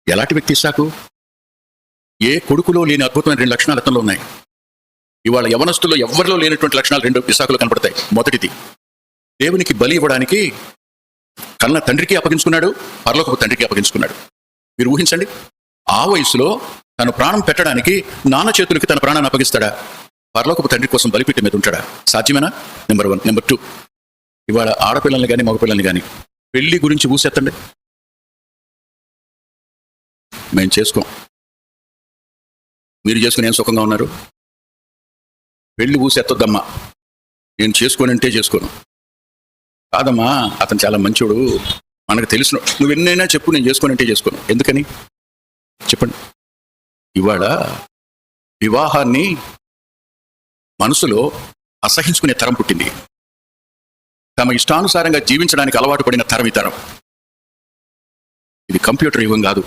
ఎలాంటి వ్యక్తి ఇస్సాకు? ఏ కొడుకులో లేని అద్భుతమైన 2 లక్షణాలు అతనిలో ఉన్నాయి. ఇవాళ యవనస్తుల్లో ఎవరిలో లేనటువంటి లక్షణాలు 2 ఇస్సాకులో కనపడతాయి. మొదటిది, దేవునికి బలి ఇవ్వడానికి కన్న తండ్రికి అప్పగించుకున్నాడు, పరలోకపు తండ్రికి అప్పగించుకున్నాడు. మీరు ఊహించండి, ఆ వయసులో తను ప్రాణం పెట్టడానికి నాన్న చేతులకి తన ప్రాణాన్ని అప్పగిస్తాడా? పరలోకపు తండ్రి కోసం బలిపీఠం మీద ఉంటాడా? సాధ్యమేనా? నెంబర్ 1. నెంబర్ 2, ఇవాళ ఆడపిల్లల్ని కానీ మగపిల్లల్ని కానీ పెళ్లి గురించి ఊసెత్తండి. మేము చేసుకోం, మీరు చేసుకుని ఏం సుఖంగా ఉన్నారు? పెళ్లి ఊసెత్తొద్దమ్మా, నేను చేసుకోనంటే చేసుకోను. కాదమ్మా, అతను చాలా మంచోడు, మనకు తెలుసు, నువ్వు ఎన్నైనా చెప్పు, నేను చేసుకోనంటే చేసుకోను. ఎందుకని చెప్పండి? ఇవాళ వివాహాన్ని మనసులో అసహించుకునే తరం పుట్టింది. తమ ఇష్టానుసారంగా జీవించడానికి అలవాటు పడిన తరం ఈ తరం. ఇది కంప్యూటర్ యుగం కాదు,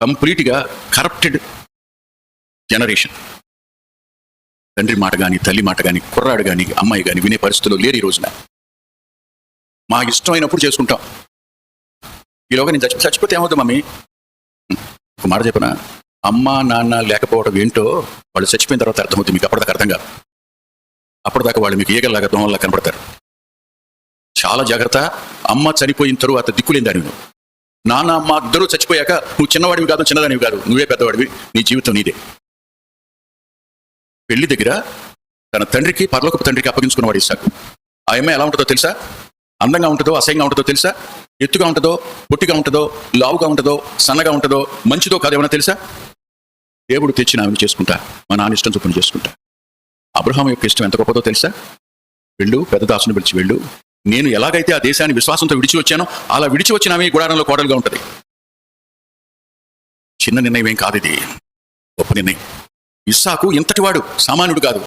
కంప్లీట్గా కరప్టెడ్ జనరేషన్. తండ్రి మాట కానీ తల్లి మాట కానీ కుర్రాడు కానీ అమ్మాయి కానీ వినే పరిస్థితుల్లో లేరు ఈ రోజున. మా ఇష్టమైనప్పుడు చేసుకుంటాం. ఈలోగా నేను చచ్చిపోతే ఏమవుతుంది మమ్మీ? ఒక మాట చెప్పనా, అమ్మ నాన్న లేకపోవడం ఏంటో వాళ్ళు చచ్చిపోయిన తర్వాత అర్థమవుతుంది మీకు. అప్పటిదాకా అర్థం కాదు. అప్పటిదాకా వాళ్ళు మీకు ఏగల్లాగా దోమల్లా కనపడతారు. చాలా జాగ్రత్త. అమ్మ చనిపోయిన తరువాత దిక్కులేని దానివి నువ్వు. నాన్న అమ్మ ఇద్దరూ చచ్చిపోయాక నువ్వు చిన్నవాడివి కాదు, చిన్నదానివి కాదు, నువ్వే పెద్దవాడివి, నీ జీవితం నీదే. పెళ్లి దగ్గర తన తండ్రికి పరలోకపు తండ్రికి అప్పగించుకున్నవాడు ఇస్సాకు. ఆ అమ్మాయి ఎలా ఉంటుందో తెలుసా? అందంగా ఉంటుందో అసహ్యంగా ఉంటుందో తెలుసా? ఎత్తుగా ఉంటుందో పొట్టిగా ఉంటుందో లావుగా ఉంటుందో సన్నగా ఉంటుందో మంచిదో కాదేమన్నా తెలుసా? దేవుడు తెచ్చిన ఆమెను చేసుకుంటా, మా నాన్న ఇష్టం చొప్పున చేసుకుంటా. అబ్రహాం యొక్క ఇష్టం ఎంత గొప్పదో తెలుసా? వెళ్ళు, పెద్ద దాసుని విడిచి వెళ్ళు. నేను ఎలాగైతే ఆ దేశాన్ని విశ్వాసంతో విడిచి వచ్చానో అలా విడిచి వచ్చిన ఆమె గుడారంలో కోడలుగా ఉంటుంది. చిన్న నిర్ణయం ఏం కాదు, ఇది గొప్ప నిర్ణయం. ఇస్సాకు ఇంతటివాడు, సామాన్యుడు కాదు.